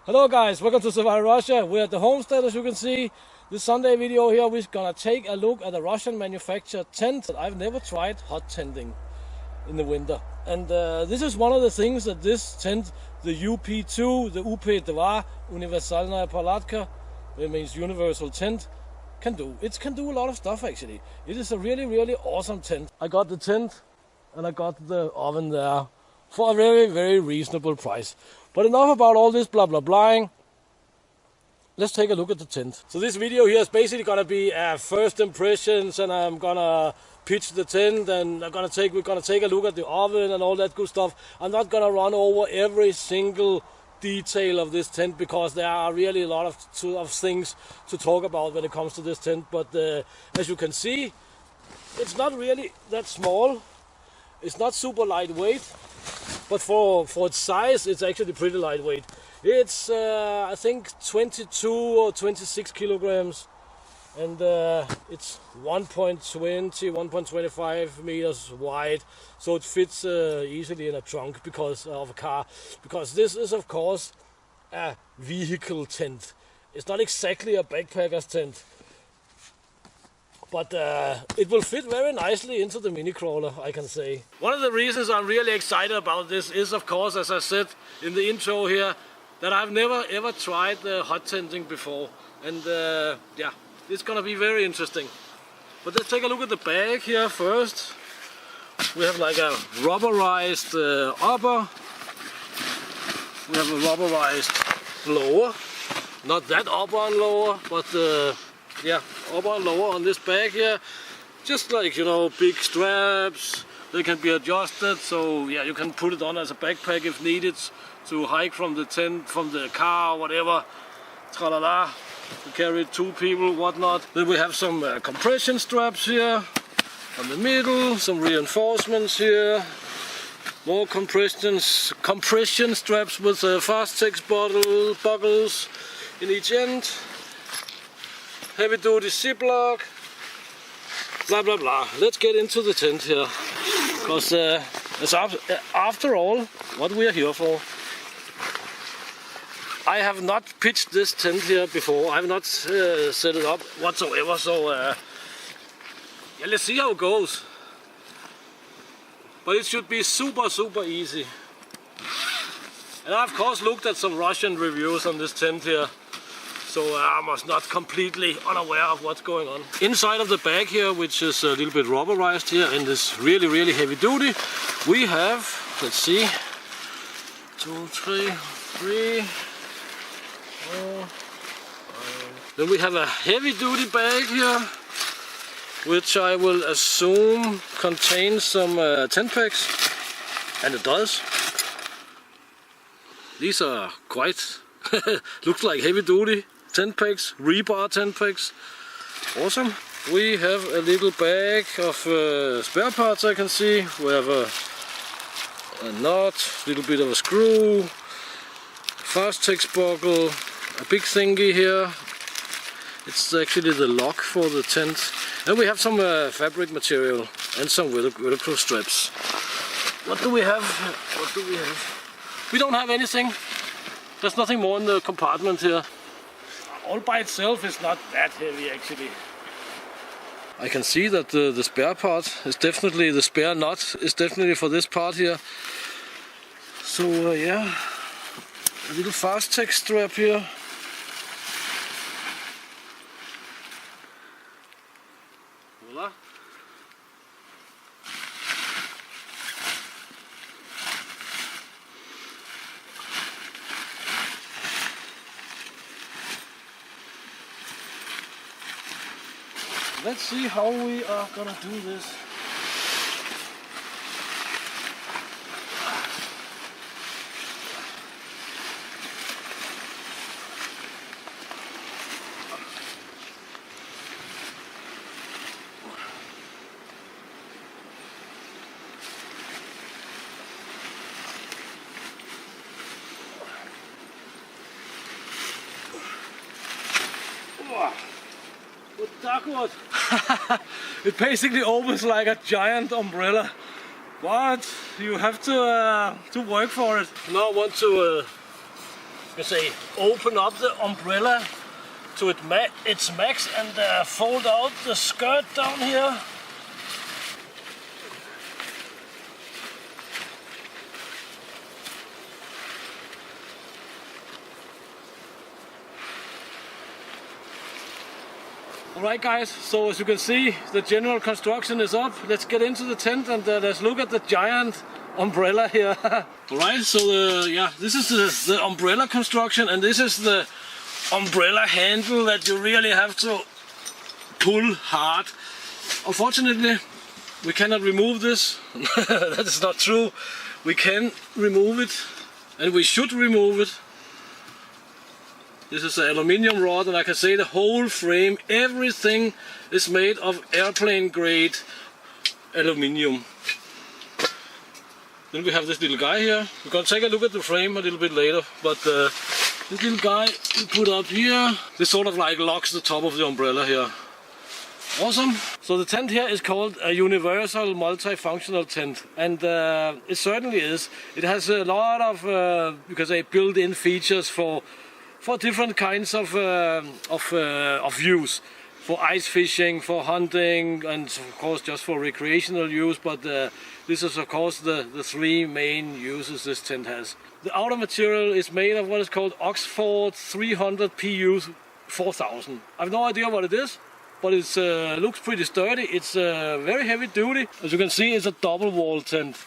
Hello guys, welcome to Survive Russia. We're at the homestead, as you can see. This Sunday video here, we're gonna take a look at a Russian manufactured tent. I've never tried hot tenting in the winter. And this is one of the things that this tent, the UP-2, the УП-2, Universalная палатка, it means universal tent, can do. It can do a lot of stuff actually. It is a really awesome tent. I got the tent and I got the oven there for a very reasonable price. But enough about all this blah blahing. Let's take a look at the tent. So this video here is basically gonna be first impressions, and I'm gonna pitch the tent, and we're gonna take a look at the oven and all that good stuff. I'm not gonna run over every single detail of this tent because there are really a lot of things to talk about when it comes to this tent. But as you can see, it's not really that small. It's not super lightweight. But for its size, it's actually pretty lightweight. It's, I think, 22 or 26 kilograms. And it's 1.25 meters wide. So it fits easily in a trunk because of a car. Because this is, of course, a vehicle tent. It's not exactly a backpacker's tent. But it will fit very nicely into the mini crawler, I can say. One of the reasons I'm really excited about this is, of course, as I said in the intro here, that I've never ever tried hot tenting before. And yeah, it's gonna be very interesting. But let's take a look at the bag here first. We have like a rubberized upper. We have a rubberized lower. Not that upper and lower, but yeah, upper and lower on this bag here. Just like, you know, big straps. They can be adjusted, so yeah, you can put it on as a backpack if needed to hike from the tent, from the car, whatever. Tra-la-la. To carry two people, whatnot. Then we have some compression straps here on the middle, some reinforcements here. More compression straps with fast text buckles in each end. Heavy duty ziplock, blah blah blah. Let's get into the tent here, because it's after all what we are here for. I have not pitched this tent here before. I have not set it up whatsoever, so yeah, let's see how it goes. But it should be super easy. And I of course looked at some Russian reviews on this tent here. So I was not completely unaware of what's going on. Inside of the bag here, which is a little bit rubberized here, and is really heavy duty, we have, let's see, 2, 3, 4, 5. Then we have a heavy duty bag here, which I will assume contains some tent pegs, and it does. These are quite, looks like heavy duty tent pegs, rebar tent pegs. Awesome. We have a little bag of spare parts, I can see. We have a nut, a little bit of a screw, fast text buckle, a big thingy here. It's actually the lock for the tent. And we have some fabric material and some Velcro straps. What do we have? What do we have? We don't have anything. There's nothing more in the compartment here. All by itself is not that heavy actually. I can see that the spare part is definitely, the spare nut is definitely for this part here. So yeah, a little fast text strap here. Voila. Let's see how we are gonna do this. It basically opens like a giant umbrella, but you have to work for it. Now I want to you say, open up the umbrella to its max and fold out the skirt down here. Alright guys, so as you can see, the general construction is up. Let's get into the tent and let's look at the giant umbrella here. Alright, so this is the umbrella construction, and this is the umbrella handle that you really have to pull hard. Unfortunately, we cannot remove this. That is not true. We can remove it, and we should remove it. This is an aluminium rod, and I can say the whole frame, everything is made of airplane grade aluminium. Then we have this little guy here. We're going to take a look at the frame a little bit later, but this little guy we put up here, this sort of like locks the top of the umbrella here. Awesome. So the tent here is called a universal multifunctional tent, and it certainly is. It has a lot of you can say built-in features for different kinds of use, for ice fishing, for hunting, and of course just for recreational use. But this is of course the three main uses this tent has. The outer material is made of what is called Oxford 300 PU 4000. I have no idea what it is, but it looks pretty sturdy. It's very heavy duty. As you can see, it's a double wall tent.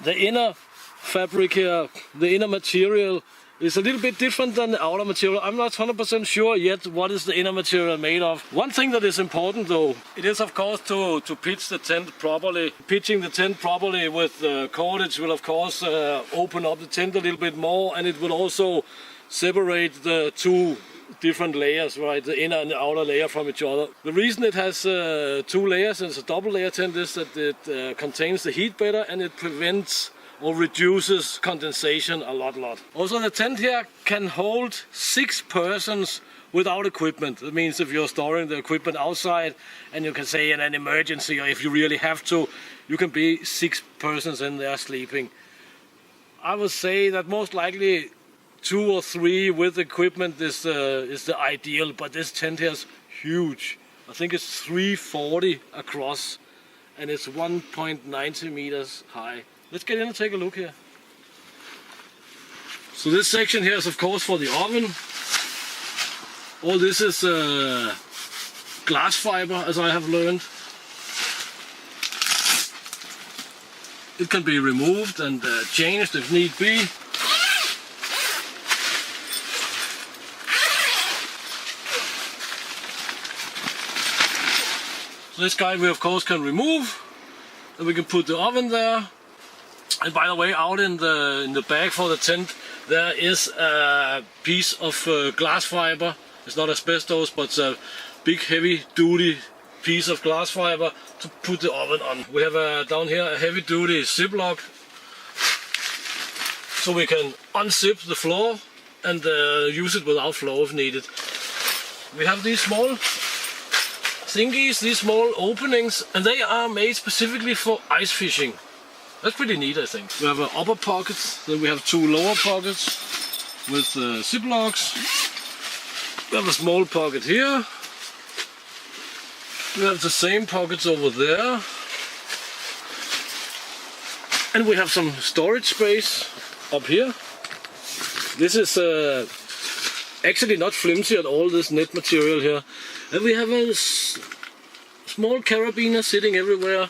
The inner fabric here, the inner material, is a little bit different than the outer material. I'm not 100% sure yet what is the inner material made of. One thing that is important though, it is of course to pitch the tent properly. Pitching the tent properly with cordage will of course open up the tent a little bit more, and it will also separate the two different layers, right, the inner and the outer layer from each other. The reason it has two layers and it's a double layer tent is that it contains the heat better, and it prevents or reduces condensation a lot. Also, the tent here can hold 6 persons without equipment. That means if you're storing the equipment outside, and you can say in an emergency, or if you really have to, you can be 6 persons in there sleeping. I would say that most likely 2 or 3 with equipment is the ideal, but this tent here is huge. I think it's 340 across, and it's 1.90 meters high. Let's get in and take a look here. So this section here is of course for the oven. All this is glass fiber, as I have learned. It can be removed and changed if need be. So this guy we of course can remove, and we can put the oven there. And by the way, out in the bag for the tent, there is a piece of glass fiber. It's not asbestos, but it's a big heavy duty piece of glass fiber to put the oven on. We have down here a heavy duty zip lock, so we can unzip the floor and use it without flow if needed. We have these small thingies, these small openings, and they are made specifically for ice fishing. That's pretty neat, I think. We have an upper pocket, then we have 2 lower pockets with zip locks. We have a small pocket here. We have the same pockets over there. And we have some storage space up here. This is actually not flimsy at all, this net material here. And we have a small carabiner sitting everywhere.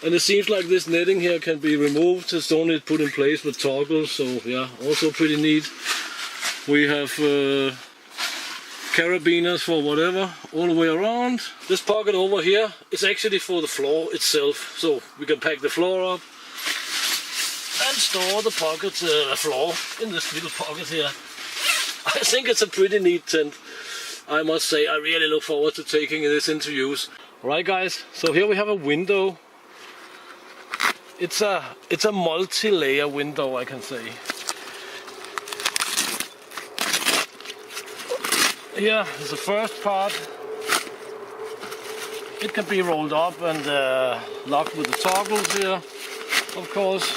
And it seems like this netting here can be removed. It's only put in place with toggles, so yeah, also pretty neat. We have carabiners for whatever all the way around. This pocket over here is actually for the floor itself, so we can pack the floor up and store the pocket floor in this little pocket here. I think it's a pretty neat tent. I must say, I really look forward to taking this into use. Alright guys, so here we have a window. It's a multi-layer window, I can say. Here is the first part. It can be rolled up and locked with the toggles here, of course.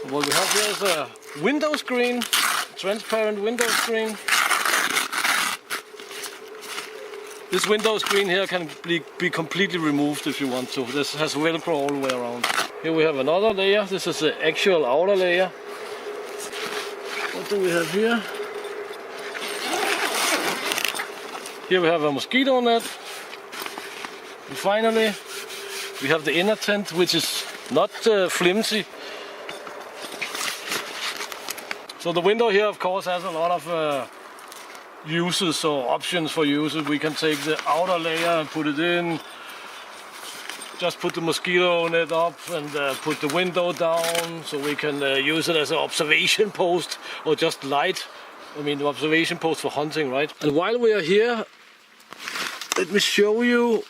What we have here is a window screen transparent window screen. This window screen here can be completely removed if you want to. This has Velcro all the way around. Here we have another layer. This is the actual outer layer. What do we have here? Here we have a mosquito net. And finally, we have the inner tent, which is not flimsy. So the window here, of course, has a lot of uses or options for uses. We can take the outer layer and put it in. Just put the mosquito net up and put the window down, so we can use it as an observation post or just light. I mean, the observation post for hunting, right? And while we are here, let me show you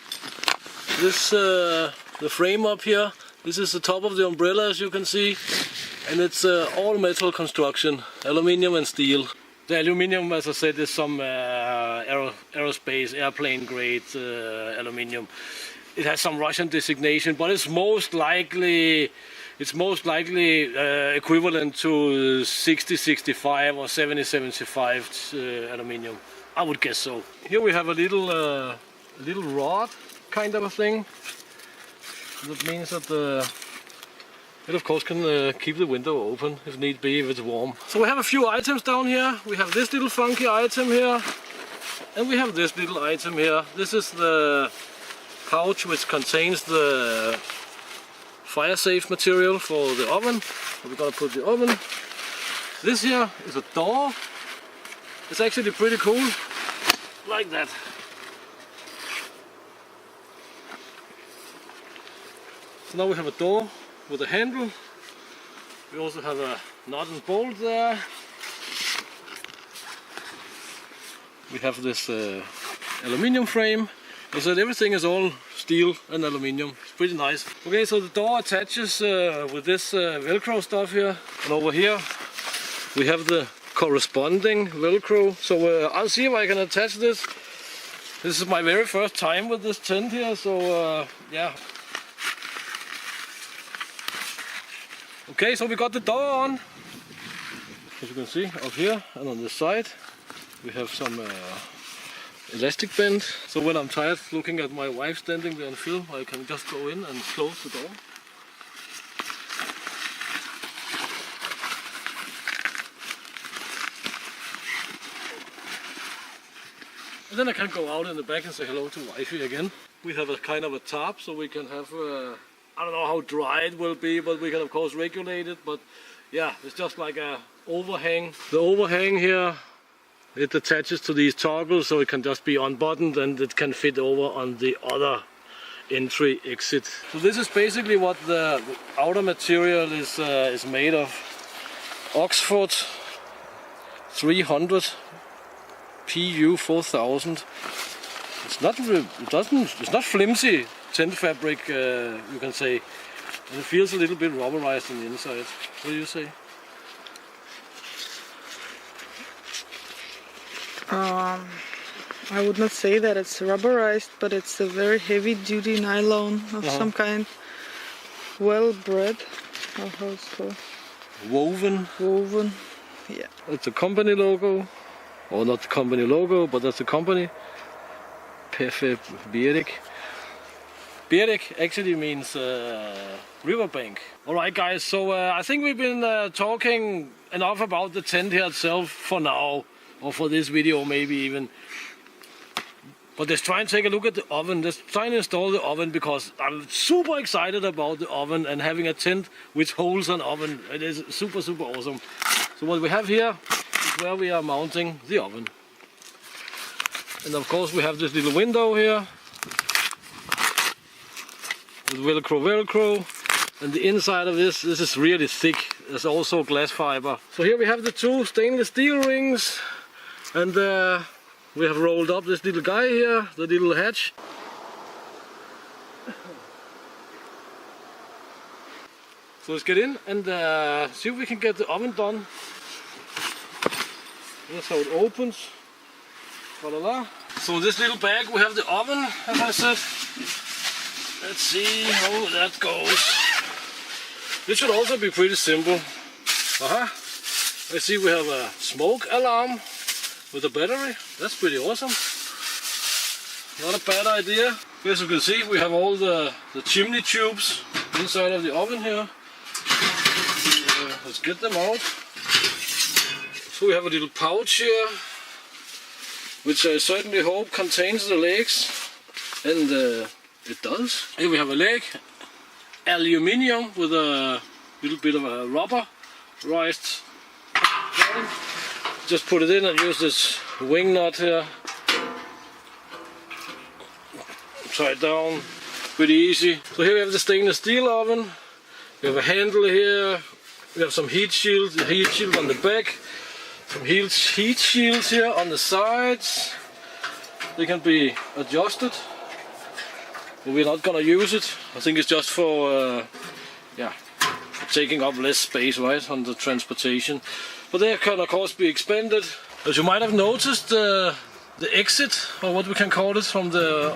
this the frame up here. This is the top of the umbrella, as you can see, and it's all metal construction, aluminium and steel. The aluminium, as I said, is some aerospace, airplane grade aluminium. It has some Russian designation, but it's most likely equivalent to 60-65 or 70-75 aluminium. I would guess so. Here we have a little rod kind of a thing. That means that it of course can keep the window open if need be, if it's warm. So we have a few items down here. We have this little funky item here, and we have this little item here. This is the pouch which contains the fire-safe material for the oven. So we're gonna put the oven. This here is a door. It's actually pretty cool, like that. So now we have a door with a handle. We also have a nut and bolt there. We have this aluminium frame. So everything is all steel and aluminium. It's pretty nice. Okay, so the door attaches with this Velcro stuff here. And over here we have the corresponding Velcro. So I'll see if I can attach this. This is my very first time with this tent here, so yeah. Okay, so we got the door on. As you can see, up here and on this side we have some elastic band. So when I'm tired looking at my wife standing there and film, I can just go in and close the door. And then I can go out in the back and say hello to wifey again. We have a kind of a tarp, so we can have I don't know how dry it will be, but we can of course regulate it. But yeah, it's just like a overhang. The overhang here, it attaches to these toggles, so it can just be unbuttoned and it can fit over on the other entry exit. So this is basically what the outer material is made of. Oxford 300 PU 4000. It's not flimsy tent fabric, you can say, and it feels a little bit rubberized on the inside. What do you say? I would not say that it's rubberized, but it's a very heavy-duty nylon of some kind. Well bred, or how it's called? Woven. Woven, yeah. It's a company logo, or not the company logo, but that's the company. Bereg. Bereg actually means riverbank. Alright guys, so I think we've been talking enough about the tent here itself for now, or for this video maybe even. But let's try and take a look at the oven. Let's try and install the oven, because I'm super excited about the oven and having a tent which holds an oven. It is super awesome. So what we have here is where we are mounting the oven. And of course we have this little window here with Velcro. And the inside of this is really thick. There's also glass fiber. So here we have the two stainless steel rings, and we have rolled up this little guy here, the little hatch. So let's get in and see if we can get the oven done. That's how it opens. Voila. So in this little bag we have the oven, as I said. Let's see how that goes. This should also be pretty simple. I see we have a smoke alarm with a battery. That's pretty awesome. Not a bad idea. As you can see, we have all the chimney tubes inside of the oven here. Let's get them out. So we have a little pouch here, which I certainly hope contains the legs, and it does. Here we have a leg, aluminium with a little bit of a rubberized bottom. Just put it in and use this wing nut here. Tie it down, pretty easy. So here we have the stainless steel oven. We have a handle here. We have some heat shield on the back. Some heat shields here on the sides. They can be adjusted. We're not gonna use it. I think it's just for taking up less space, right, on the transportation. But they can of course be expanded. As you might have noticed, the exit, or what we can call it, from the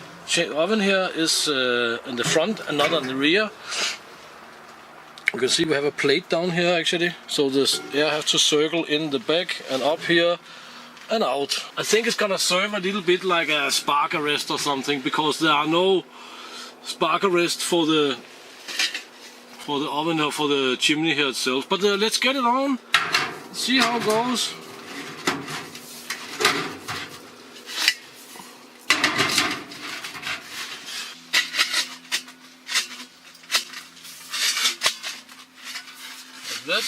oven here is in the front and not on the rear. You can see we have a plate down here actually, so this air has to circle in the back and up here and out. I think it's gonna serve a little bit like a spark arrest or something, because there are no spark arrest for the oven or for the chimney here itself. But let's get it on, see how it goes. That.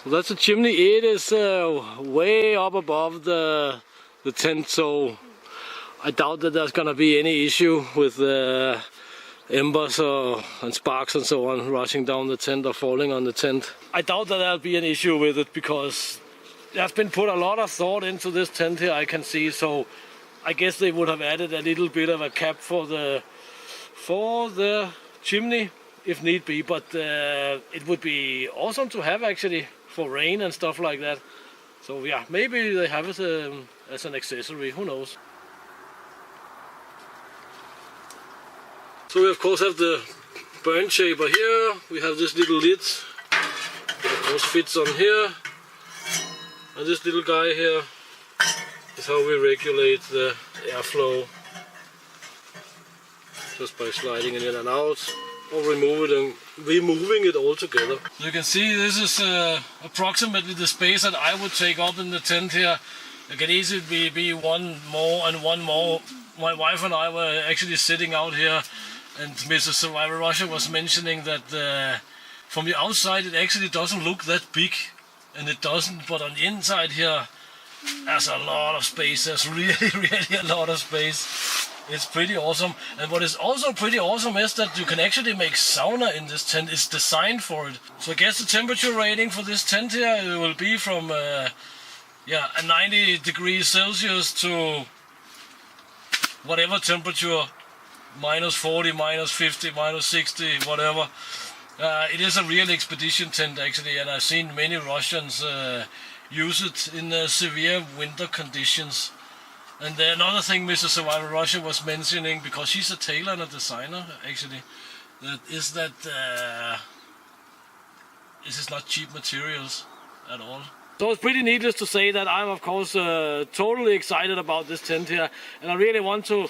So that's the chimney. It is way up above the tent, so I doubt that there's gonna be any issue with embers and sparks and so on rushing down the tent or falling on the tent. I doubt that there'll be an issue with it, because there's been put a lot of thought into this tent here, I can see. So I guess they would have added a little bit of a cap for the chimney if need be, but it would be awesome to have actually for rain and stuff like that. So yeah, maybe they have it as an accessory, who knows. So we of course have the burn chamber here. We have this little lid that of course fits on here, and this little guy here is how we regulate the airflow, just by sliding it in and out, or removing it all together. You can see this is approximately the space that I would take up in the tent here. It can easily be one more and one more. My wife and I were actually sitting out here, and Mrs. Survivor Russia was mentioning that from the outside it actually doesn't look that big, and it doesn't, but on the inside here there's a lot of space. There's really a lot of space. It's pretty awesome. And what is also pretty awesome is that you can actually make sauna in this tent. It's designed for it. So I guess the temperature rating for this tent here, it will be from 90 degrees Celsius to whatever temperature, -40, -50, -60, whatever. It is a real expedition tent actually, and I've seen many Russians use it in severe winter conditions. And another thing Mrs. Survivor Russia was mentioning, because she's a tailor and a designer actually, is that this is not cheap materials at all. So it's pretty needless to say that I'm of course totally excited about this tent here, and I really want to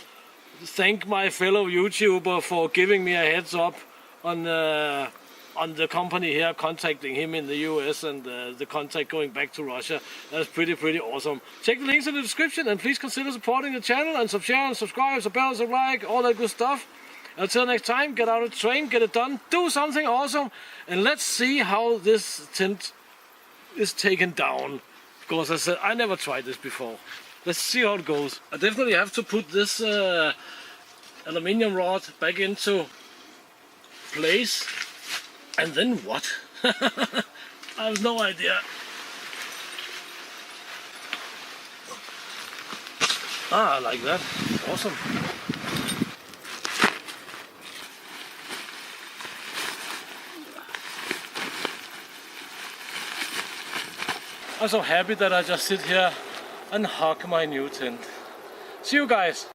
thank my fellow YouTuber for giving me a heads up on the company here, contacting him in the US, and the contact going back to Russia. That's pretty awesome. Check the links in the description, and please consider supporting the channel and share and subscribe, bell, like, all that good stuff. Until next time, get out of the train, get it done, do something awesome, and let's see how this tent is taken down. Because I said I never tried this before. Let's see how it goes. I definitely have to put this aluminium rod back into place. And then what? I have no idea. I like that. Awesome. I'm so happy that I just sit here and hug my new tent. See you guys.